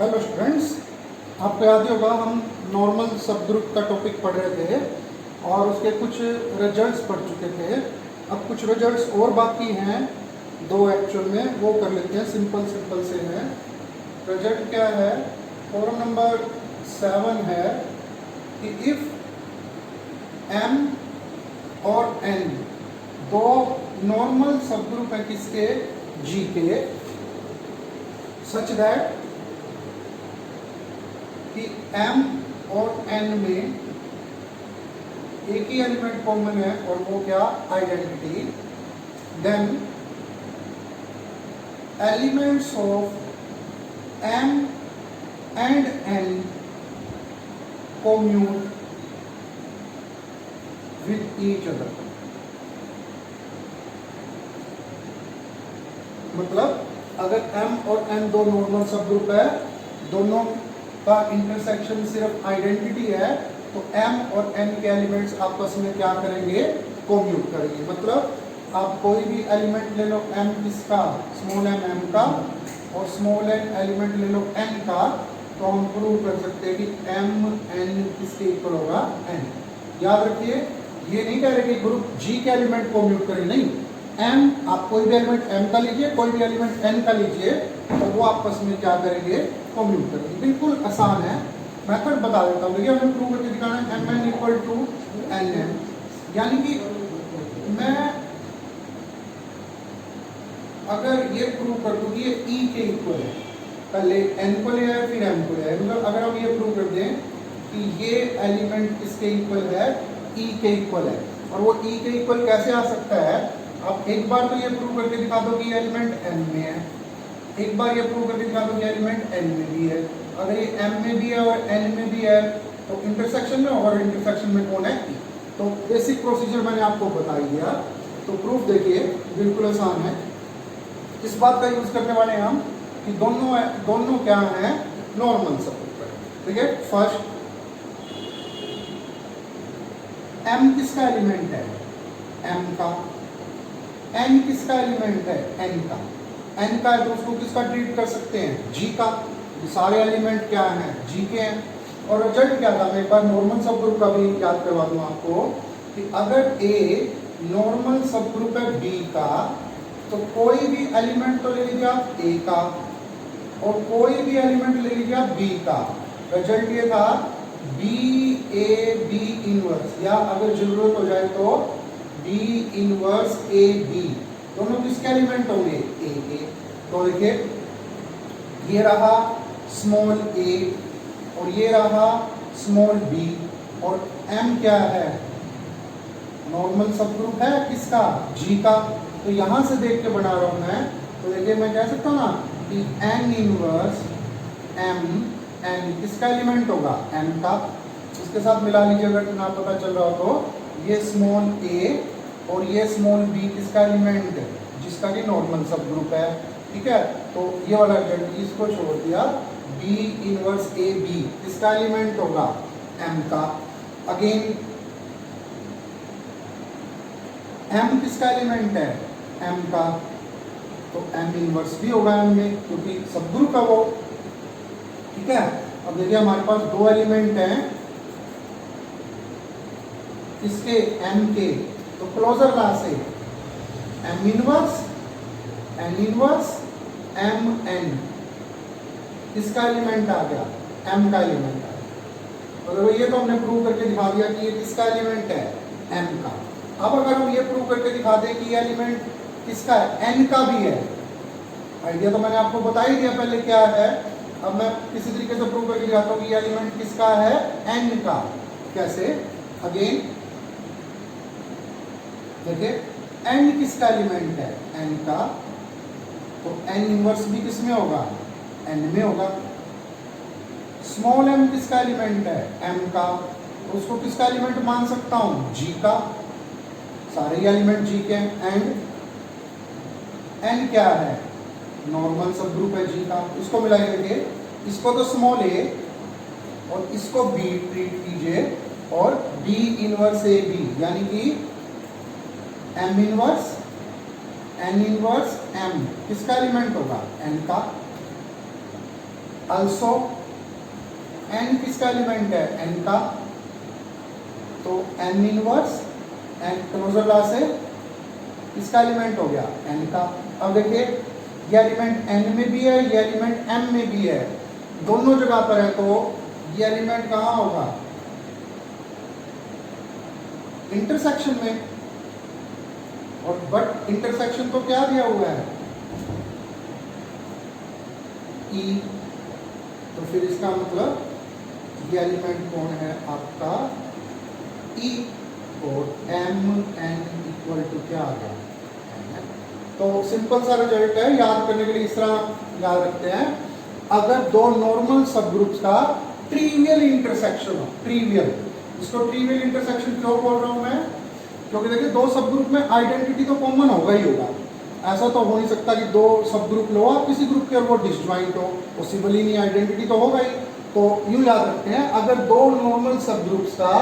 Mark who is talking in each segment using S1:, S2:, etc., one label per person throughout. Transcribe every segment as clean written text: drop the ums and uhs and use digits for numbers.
S1: Hello students, आपको याद ही होगा हम नॉर्मल सब ग्रुप का टॉपिक पढ़ रहे थे और उसके कुछ रिजल्ट्स पढ़ चुके थे। अब कुछ रिजल्ट्स और बाकी हैं, दो एक्चुअल में, वो कर लेते हैं। सिंपल सिंपल से हैं। रिजल्ट क्या है? प्रॉब्लम नंबर 7 है कि इफ़ m और n दो नॉर्मल सब ग्रुप है किसके? g के, सच दैट कि m और n में एक ही एलिमेंट कॉमन है और वो क्या? Identity. Then elements of m and n commute with each other। मतलब अगर m और n दो नॉर्मल सब ग्रुप है, दोनों का इंटरसेक्शन सिर्फ आइडेंटिटी है, तो m और n के एलिमेंट्स आपस में क्या करेंगे? कोम्यूट करेंगे। मतलब आप कोई भी एलिमेंट ले लो m किसका? स्मॉल m का, और स्मॉल n एलिमेंट ले लो n का, तो हम प्रूव कर सकते हैं कि m n किसके इक्वल होगा? n। याद रखिए, ये नहीं कह रहे कि ग्रुप g के एलिमेंट कोम्यूट करें, नहीं। m, आप कोई भी एलिमेंट m का लीजिए, कोई भी एलिमेंट n का लीजिए, तो वो आपस में क्या करेंगे? कोम्यूट करेंगे। बिल्कुल आसान है, मेथड बता देता हूँ। देखिए, हमें प्रूव करके दिखाना है M N equal to N M, यानी कि मैं अगर ये प्रूव कर दूँ कि ये ई के इक्वल है, पहले एन को ले आए फिर एम को ले आए, मतलब अगर हम ये प्रूव कर दें कि ये एलिमेंट किसके इक्वल है? ई के इक्वल है। और वो ई के इक्वल कैसे आ सकता है? आप एक बार तो ये प्रूव करके दिखा दो कि एलिमेंट एन में है, एक बार ये प्रूव करके दिखा दो कि एलिमेंट एन में भी है। अगर ये m में भी है और n में भी है तो इंटरसेक्शन में होगा, और इंटरसेक्शन में कौन है? e। तो बेसिक प्रोसीजर मैंने आपको बता ही दिया। तो प्रूफ देखिए, बिल्कुल आसान है। इस बात का यूज करने वाले हैं हम कि दोनों क्या है? नॉर्मल सब ग्रुप है। ठीक है, फर्स्ट m किसका एलिमेंट है? m का। n किसका एलिमेंट है? n का। n का है तो उसको किसका ट्रीट कर सकते हैं? g का। ये सारे एलिमेंट क्या हैं? g के हैं। और रिजल्ट क्या था? मैं एक बार नॉर्मल सब ग्रुप का भी याद करवा दूं आपको कि अगर a नॉर्मल सब ग्रुप है b का, तो कोई भी एलिमेंट तो ले लीजिए आप a का, और कोई भी एलिमेंट ले लीजिए आप b का। रिजल्ट ये था b a b इनवर्स, या अगर जरूरत हो जाए तो b इनवर्स a b, दोनों किसके एलिमेंट होंगे? a के। तो देखिए, ये रहा स्मॉल a और ये रहा स्मॉल b, और m क्या है? नॉर्मल सब ग्रुप है किसका? g का। तो यहां से देख के बना रहा हूं मैं, तो देखिए मैं कह सकता हूं ना कि n इनवर्स m n किसका एलिमेंट होगा? m का। इसके साथ मिला लीजिए अगर ना पता चल रहा हो तो, ये स्मॉल a और ये स्मॉल b किसका एलिमेंट है? जिसका कि नॉर्मल सब ग्रुप है। ठीक है, तो ये वाला रिजल्ट इसको छोड़ दिया। b इनवर्स a b किसका एलिमेंट होगा? m का। अगेन m किसका एलिमेंट है? m का, तो m इनवर्स भी होगा m में, क्योंकि सब ग्रुप है वो। ठीक है, अब देखिए हमारे पास दो एलिमेंट हैं इसके m के, तो क्लोजर ला से m inverse n inverse m n किसका एलिमेंट आ गया? m का एलिमेंट आ गया। तो ये तो हमने प्रूव करके दिखा दिया कि ये किसका एलिमेंट है? m का। अब अगर हम ये प्रूव करके दिखा दें कि ये एलिमेंट किसका है? n का भी है। आइडिया तो मैंने आपको बता ही दिया पहले क्या है। अब मैं किसी तरीके से प्रूव करके दिखाता हूँ कि ये एलिमेंट किसका है? n का। कैसे? अगेन देखिए, n किसका एलिमेंट है? n का, तो n इनवर्स भी किसमें होगा? n में होगा। स्मॉल m किसका एलिमेंट है? m का, तो उसको किसका एलिमेंट मान सकता हूं? g का। सारे ही एलिमेंट g के हैं। एंड n क्या है? नॉर्मल सब ग्रुप है g का। इसको मिलाइए, देखिए, इसको तो स्मॉल a और इसको b ट्रीट कीजिए, और b इनवर्स a b, यानी कि m inverse n inverse m किसका एलिमेंट होगा? n का। अल्सो n किसका एलिमेंट है, n का, तो n inverse n closure law से किसका एलिमेंट हो गया, n का। अब देखिए ये एलिमेंट n में भी है, ये एलिमेंट m में भी है, दोनों जगह पर है, तो ये एलिमेंट कहाँ होगा, इंटरसेक्शन में। और बट इंटरसेक्शन तो क्या दिया हुआ है, E, तो फिर इसका मतलब ये एलिमेंट कौन है आपका, E, और m n इक्वल टू क्या आ गया, तो सिंपल सा रिजल्ट है। याद करने के लिए इस तरह याद रखते हैं, अगर दो नॉर्मल सब ग्रुप्स का ट्रिवियल इंटरसेक्शन हो, ट्रिवियल, इसको ट्रिवियल इंटरसेक्शन क्यों बोल रहा हूं मैं, क्योंकि देखिए दो सब ग्रुप में आइडेंटिटी तो कॉमन होगा ही होगा, ऐसा तो हो नहीं सकता कि दो सब ग्रुप लो आप किसी ग्रुप के और वो डिसजॉइंट हो, पॉसिबल ही नहीं, आइडेंटिटी तो होगा ही। तो यूं याद रखते हैं, अगर दो नॉर्मल सब ग्रुप्स का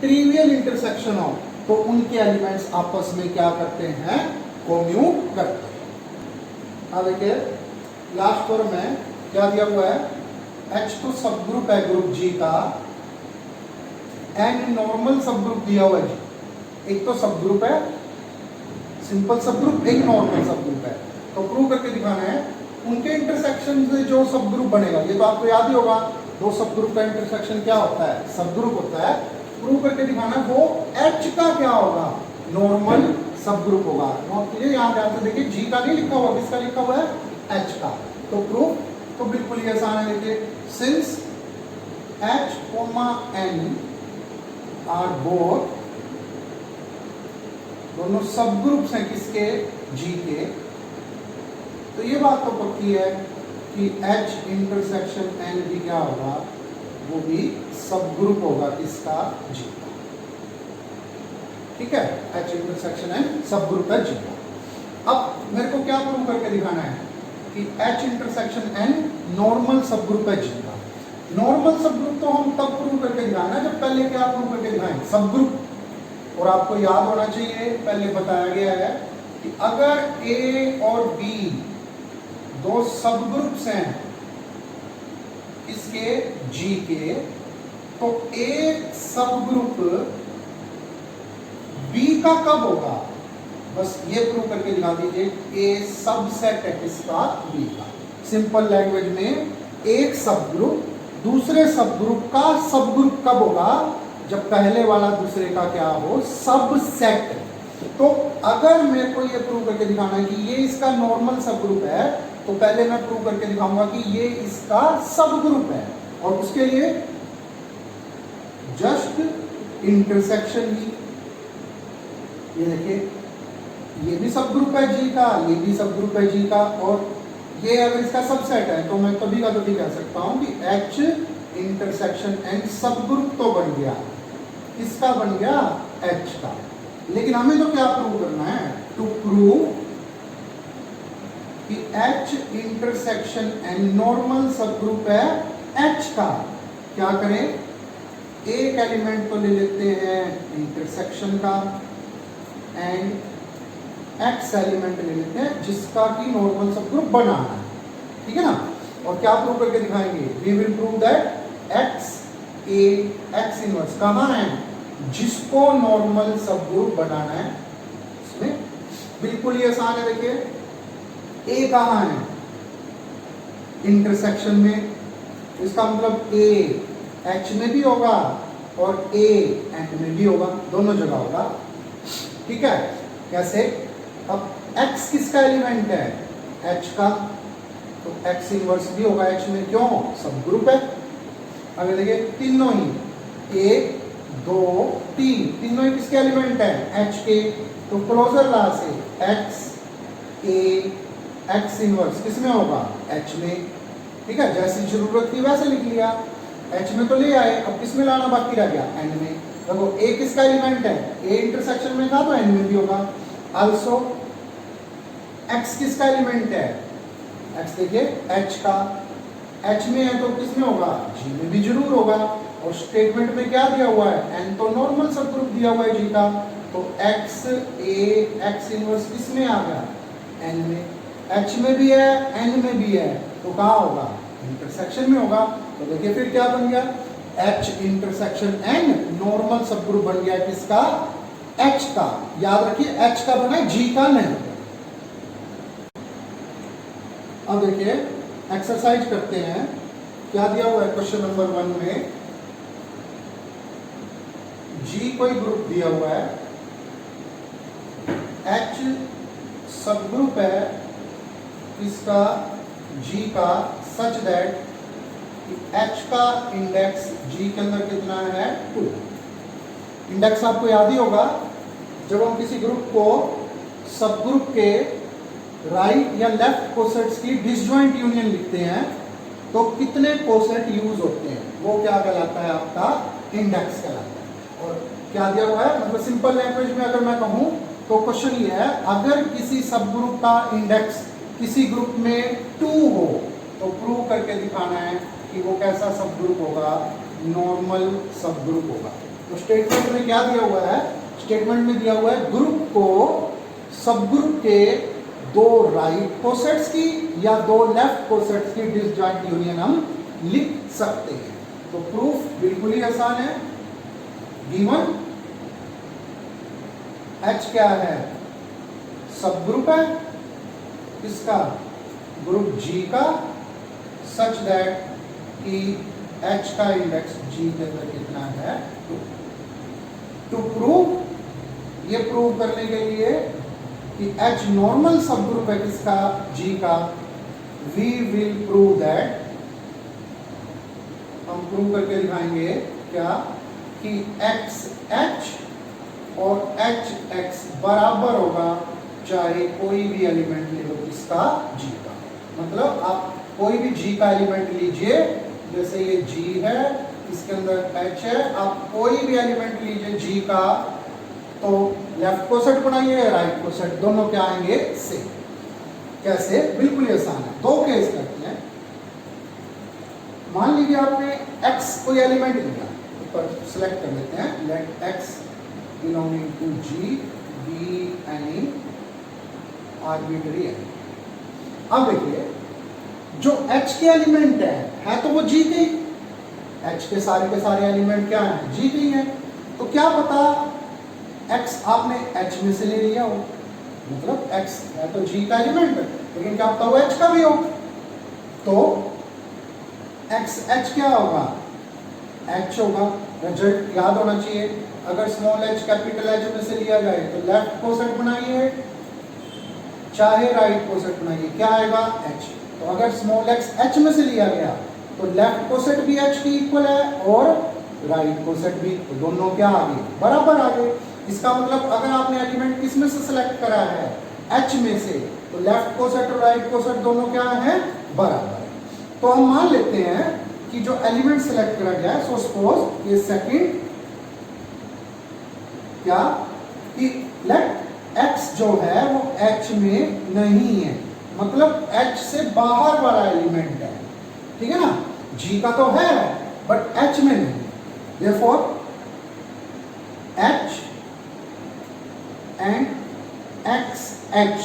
S1: ट्रिवियल इंटरसेक्शन हो तो उनके एलिमेंट्स आपस में क्या करते हैं, कोम्यूट करते हैं। अब देखिए लास्ट फॉर्म में क्या दिया हुआ है, H तो सब ग्रुप है ग्रुप G का, N नॉर्मल सब ग्रुप दिया हुआ है G, एक तो सब ग्रुप है सिंपल सब ग्रुप, एक नॉर्मल सब ग्रुप है, तो प्रूव करके दिखाना है उनके इंटरसेक्शन से जो सब ग्रुप बनेगा, ये तो आपको याद ही होगा, दो सब ग्रुप का इंटरसेक्शन क्या होता है, सब ग्रुप होता है। प्रूव करके दिखाना है वो H का क्या होगा, नॉर्मल सब ग्रुप होगा। नोट कीजिए, यहाँ ध्यान से देखिए, G का नहीं लिखा हुआ, किसका लिखा हुआ है, H का। तो प्रूफ तो बिल्कुल ही आसान है, देखिए since H, N are both, दोनों सब ग्रुप्स हैं किसके, G के, तो ये बात तो पक्की है कि H इंटरसेक्शन N भी क्या होगा, वो भी सब ग्रुप होगा किसका, G का। ठीक है, H इंटरसेक्शन N सब ग्रुप है G का। अब मेरे को क्या प्रूव करके दिखाना है कि H इंटरसेक्शन N नॉर्मल सब ग्रुप है G का। नॉर्मल सब ग्रुप तो हम तब प्रूव करके दिखाना है जब पहले क्या प्रूव करके दिखाएं, सब ग्रुप। और आपको याद होना चाहिए, पहले बताया गया है कि अगर A और B दो सब ग्रुप्स हैं इसके G के, तो एक सब ग्रुप B का कब होगा, बस ये प्रूव करके दिखा दीजिए, A सबसेट है किसका, B का। सिंपल लैंग्वेज में एक सब ग्रुप दूसरे सब ग्रुप का सब ग्रुप कब होगा, जब पहले वाला दूसरे का क्या हो, सबसेट। तो अगर मेरे को ये प्रूव करके दिखाना है कि ये इसका नॉर्मल सब ग्रुप है, तो पहले मैं प्रूव करके दिखाऊंगा कि ये इसका सब ग्रुप है, और उसके लिए जस्ट इंटरसेक्शन ही, ये देखिए ये भी सब ग्रुप है G का, ये भी सब ग्रुप है G का, और ये अगर इसका सबसेट है तो मैं कभी का कभी कह सकता हूं कि H इंटरसेक्शन N सब ग्रुप तो बन गया, किसका बन गया, H का। लेकिन हमें तो क्या प्रूव करना है, टू प्रूव कि H इंटरसेक्शन N नॉर्मल सब ग्रुप है H का। क्या करें, एक एलिमेंट तो ले लेते हैं इंटरसेक्शन का, एंड X एलिमेंट ले लेते हैं जिसका कि नॉर्मल सब ग्रुप बनाना है, ठीक है ना। और क्या प्रूव करके दिखाएंगे, we will prove that X A X inverse कहाँ है, जिसको नॉर्मल सब ग्रुप बनाना है, इसमें बिल्कुल ही आसान है। देखिए A कहाँ है, इंटरसेक्शन में, इसका मतलब A H में भी होगा और A N में भी होगा, दोनों जगह होगा, ठीक है। कैसे, अब X किसका एलिमेंट है, H का, तो X इनवर्स भी होगा H में, क्यों, सब ग्रुप है। अगर देखिए तीनों ही 1 2 3 तीनों ही किसके एलिमेंट है, H के, तो क्लोजर लॉ से X A X इनवर्स किसमें होगा, H में, ठीक है। जैसी जरूरत थी वैसे लिख लिया, H में तो ले आए, अब किसमें लाना बाकी रह गया, N में। देखो A किसका एलिमेंट है, A इंटरसेक्शन में था तो N में भी होगा। आल्सो X किसका एलिमेंट है, X देखिए H का, H में है तो किसमें होगा, G में भी जरूर होगा। और स्टेटमेंट में क्या दिया हुआ है, N तो नॉर्मल सब ग्रुप दिया हुआ है G का, तो X A X इनवर्स किसमें आ गया, N में। H में भी है N में भी है, तो कहाँ होगा, इंटरसेक्शन में होगा। तो देखिए फिर क्या बन गया, H इंटरसेक्शन N नॉर्मल सब ग्रुप बन गया किसका, H का। याद रखिए H का बना, G का नहीं। अब देखिए एक्सरसाइज करते हैं, क्या दिया हुआ है क्वेश्चन नंबर 1 में, G कोई ग्रुप दिया हुआ है, H सब ग्रुप है इसका G का, सच दैट H का इंडेक्स G के अंदर कितना है 2। इंडेक्स आपको याद ही होगा, जब हम किसी ग्रुप को सब ग्रुप के राइट या लेफ्ट कोसेट्स की डिसजॉइंट यूनियन लिखते हैं तो कितने कोसेट यूज होते हैं, वो क्या कहलाता है, आपका इंडेक्स कहलाता है। और क्या दिया हुआ है, मतलब सिंपल लैंग्वेज में अगर मैं कहूं तो क्वेश्चन ये है, अगर किसी सब ग्रुप का इंडेक्स किसी ग्रुप में 2 हो तो प्रूव करके दिखाना है कि वो कैसा सब ग्रुप होगा, नॉर्मल सब ग्रुप होगा। तो स्टेटमेंट में क्या दिया हुआ है, स्टेटमेंट में दिया हुआ है ग्रुप को सब ग्रुप के 2 राइट कोसेट्स की या 2 लेफ्ट कोसेट्स की डिसजॉइंट यूनियन हम लिख सकते हैं। तो प्रूफ बिल्कुल ही आसान है, गिवन H क्या है, सब ग्रुप है इसका, ग्रुप G का, सच दैट कि H का इंडेक्स G के अंदर कितना है 2। टू प्रूव, ये प्रूव करने के लिए कि H नॉर्मल सब ग्रुप है किसका, G का, वी विल प्रूव दैट, हम प्रूव करके दिखाएंगे क्या, कि XH और HX बराबर होगा चाहे कोई भी एलिमेंट ले लो किसका, G का। मतलब आप कोई भी G का एलिमेंट लीजिए, जैसे ये G है, इसके अंदर H है, आप कोई भी एलिमेंट लीजिए G का, तो लेफ्ट कोसेट बनाइए, राइट कोसेट, दोनों क्या आएंगे सेम। कैसे, बिल्कुल ही आसान है। 2 केस करते हैं। मान लीजिए आपने X कोई एलिमेंट लिया, ऊपर सिलेक्ट कर लेते हैं, let X belonging to G be any arbitrary element. अब देखिए जो H के एलिमेंट है तो वो G के, H के सारे एलिमेंट क्या है, G के ही है। तो क्या पता X आपने H में से ले लिया हो, मतलब X है तो G का एलिमेंट, लेकिन क्या पता वो H का भी हो, तो XH क्या होगा, H होगा। रिजल्ट याद होना चाहिए, अगर स्मॉल h कैपिटल H में से लिया जाए तो लेफ्ट कोसेट बनाइए चाहे राइट कोसेट बनाइए, क्या आएगा H। तो अगर स्मॉल x H में से लिया गया तो लेफ्ट कोसेट भी H की इक्वल है और राइट कोसेट भी, तो दोनों क्या आ गए, बराबर आ गए। इसका मतलब अगर आपने एलिमेंट किस में से सिलेक्ट करा है, H में से, तो लेफ्ट कोसेट और राइट कोसेट दोनों क्या है, बराबर। तो हम मान लेते हैं कि जो एलिमेंट सिलेक्ट करा गया है, सो सपोज ये सेकंड क्या, कि लेट X जो है वो H में नहीं है, मतलब H से बाहर वाला एलिमेंट है, ठीक है ना। G का तो है बट H में नहीं, therefore H and XH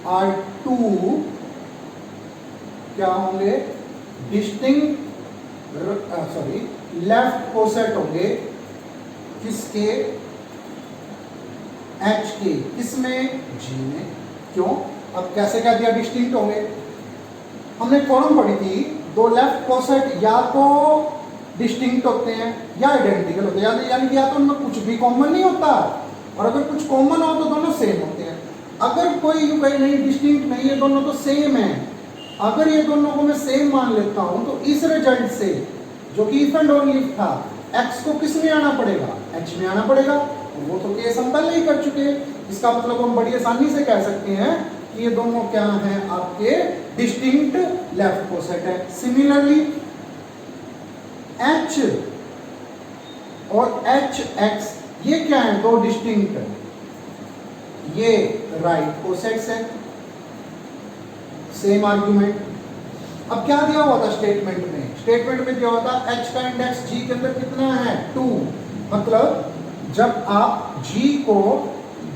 S1: are 2 क्या होंगे, डिस्टिंक्ट लेफ्ट कोसेट होंगे किसके, H के, किसमें, G में। क्यों, अब कैसे क्या दिया, डिस्टिंक्ट होंगे। हमने फॉर्म पढ़ी थी, 2 लेफ्ट कोसेट या तो डिस्टिंक्ट होते हैं या आइडेंटिकल होते हैं, यानी कि या तो उनमें कुछ भी कॉमन नहीं होता, और अगर कुछ कॉमन हो तो दोनों सेम होते हैं। अगर कोई यूं कहे नहीं डिस्टिंक्ट नहीं है, दोनों तो सेम है, अगर ये दोनों को मैं सेम मान लेता हूं तो इस रिजल्ट से, जो कि इफ एंड ओनली इफ था, X को किस में आना पड़ेगा, H में आना पड़ेगा, और वो तो केस हम पहले ही कर चुके। इसका मतलब हम बड़ी आसानी से कह सकते हैं कि ये दोनों क्या हैं, आपके डिस्टिंक्ट लेफ्ट कोसेट है। सिमिलरली H और HX ये क्या है, 2 डिस्टिंक्ट, ये राइट कोसेट्स है, सेम आर्गुमेंट। अब क्या दिया हुआ था स्टेटमेंट में, स्टेटमेंट में दिया हुआ था H का इंडेक्स G के अंदर कितना है 2, मतलब जब आप G को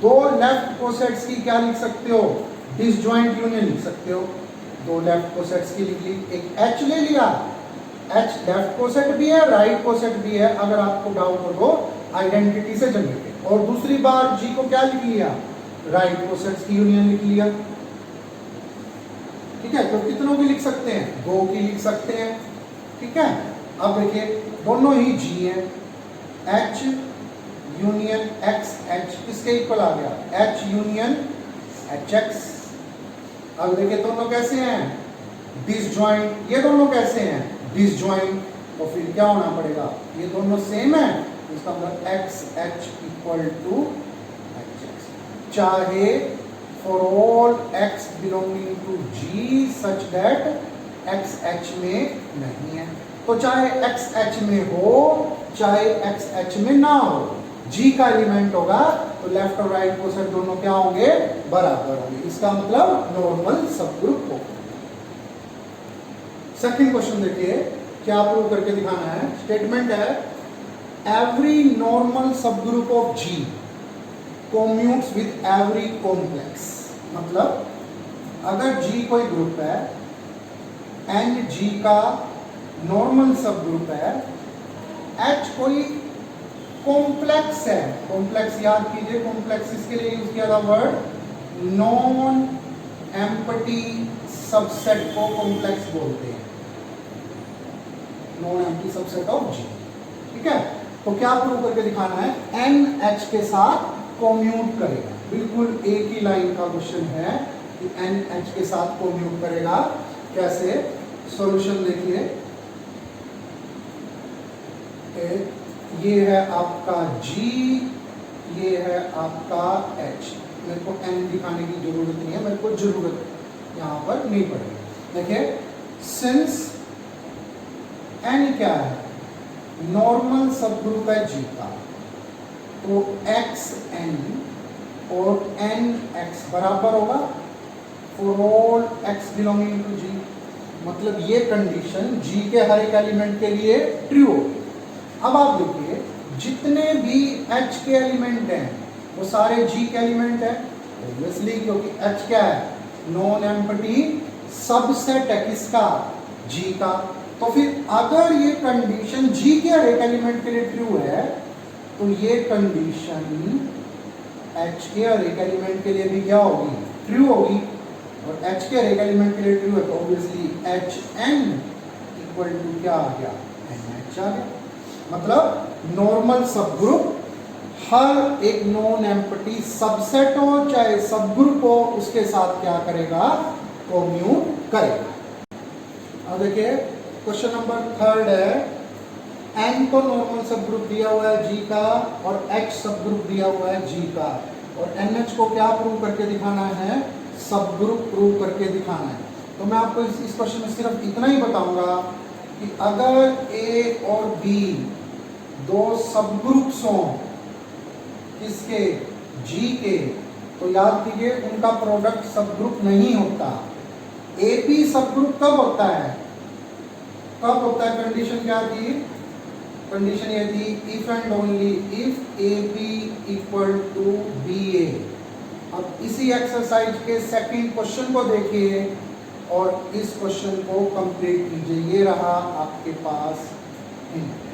S1: 2 लेफ्ट कोसेट्स की क्या लिख सकते हो, डिसजॉइंट यूनियन लिख सकते हो। दो लेफ्ट कोसेट्स की लिख ली, एक एच ले लिया, एच लेफ्ट कोसेट भी है राइट कोसेट भी है, अगर आपको डाउट हो तो आइडेंटिटी से जनरेटेड। और दूसरी बार जी को क्या लिख लिया, राइट कोसेट्स की यूनियन लिख लिया। ठीक है, तो कितनों की लिख सकते हैं, दो की लिख सकते हैं। ठीक है, अब देखिए दोनों ही जी हैं, एच यूनियन एक्स एच किसके इक्वल आ गया, एच यूनियन एच एक्स। अब देखिए दोनों कैसे हैं, डिसजॉइंट, ये दोनों कैसे हैं, डिसजॉइंट, तो फिर क्या होना पड़ेगा, ये दोनों सेम है, इसका मतलब x h equal to h x, चाहे for all x belonging to G such that x h में नहीं है। तो चाहे एक्स एच में हो चाहे एक्स एच में ना हो, जी का एलिमेंट होगा तो लेफ्ट और राइट कोसेट दोनों क्या होंगे, बराबर होंगे, इसका मतलब नॉर्मल सब ग्रुप हो। सेकंड क्वेश्चन देखिए क्या प्रूव करके दिखाना है। स्टेटमेंट है every normal subgroup of G commutes with every complex. मतलब अगर जी कोई ग्रुप है एंड जी का नॉर्मल सब ग्रुप है, एच कोई कॉम्प्लेक्स है, कॉम्प्लेक्स याद कीजिए, कॉम्प्लेक्स इसके लिए यूज किया था वर्ड नॉन एम्प्टी सबसेट को कॉम्प्लेक्स बोलते हैं, नॉन एम्प्टी सबसेट ऑफ जी। ठीक है, तो क्या प्रूव करके दिखाना है, एन एच के साथ कॉम्यूट करेगा, बिल्कुल एक ही लाइन का क्वेश्चन है कि एन एच के साथ कॉम्यूट करेगा, कैसे, सॉल्यूशन देखिए, ये है आपका G, ये है आपका H। मेरे को N दिखाने की जरूरत नहीं है, मेरे को जरूरत यहाँ पर नहीं पड़ेगी। देखिए सिंस N क्या है, नॉर्मल सब ग्रुप है G का, तो XN और NX बराबर होगा for all X belonging to G। मतलब ये कंडीशन G के हर एक एलिमेंट के लिए ट्रू होगी। अब आप देखिए जितने भी H के एलिमेंट हैं वो सारे G के एलिमेंट हैं, ऑब्वियसली, क्योंकि H क्या है, नॉन एम्प्टी सबसेट है किसका, G का। तो फिर अगर ये कंडीशन G के हर एक एलिमेंट के लिए ट्रू है तो ये कंडीशन H के हर एक एलिमेंट के लिए भी क्या होगी, ट्रू होगी। और H के हर एक एलिमेंट के लिए ट्रू है तो ऑब्वियसली HN इक्वल टू क्या आ गया, NH आ गया। मतलब नॉर्मल सब ग्रुप हर एक नॉन एम्प्टी सबसेट हो चाहे सब ग्रुप हो उसके साथ क्या करेगा, कॉम्यूट करेगा। अब देखिए क्वेश्चन नंबर थर्ड है, एन को नॉर्मल सब ग्रुप दिया हुआ है जी का और एच सब ग्रुप दिया हुआ है जी का, और एनएच को क्या प्रूव करके दिखाना है, सब ग्रुप प्रूव करके दिखाना है। तो मैं आपको इस क्वेश्चन में सिर्फ इतना ही बताऊंगा कि अगर ए और बी दो सब ग्रुप्स हों किसके, जी के, तो याद कीजिए उनका प्रोडक्ट सब ग्रुप नहीं होता। एपी सब ग्रुप कब होता है, कब होता है, कंडीशन क्या थी, कंडीशन ये थी if and only if a b equal to b a. अब इसी एक्सरसाइज के सेकंड क्वेश्चन को देखिए और इस क्वेश्चन को कंप्लीट कीजिए। ये रहा आपके पास हिंट।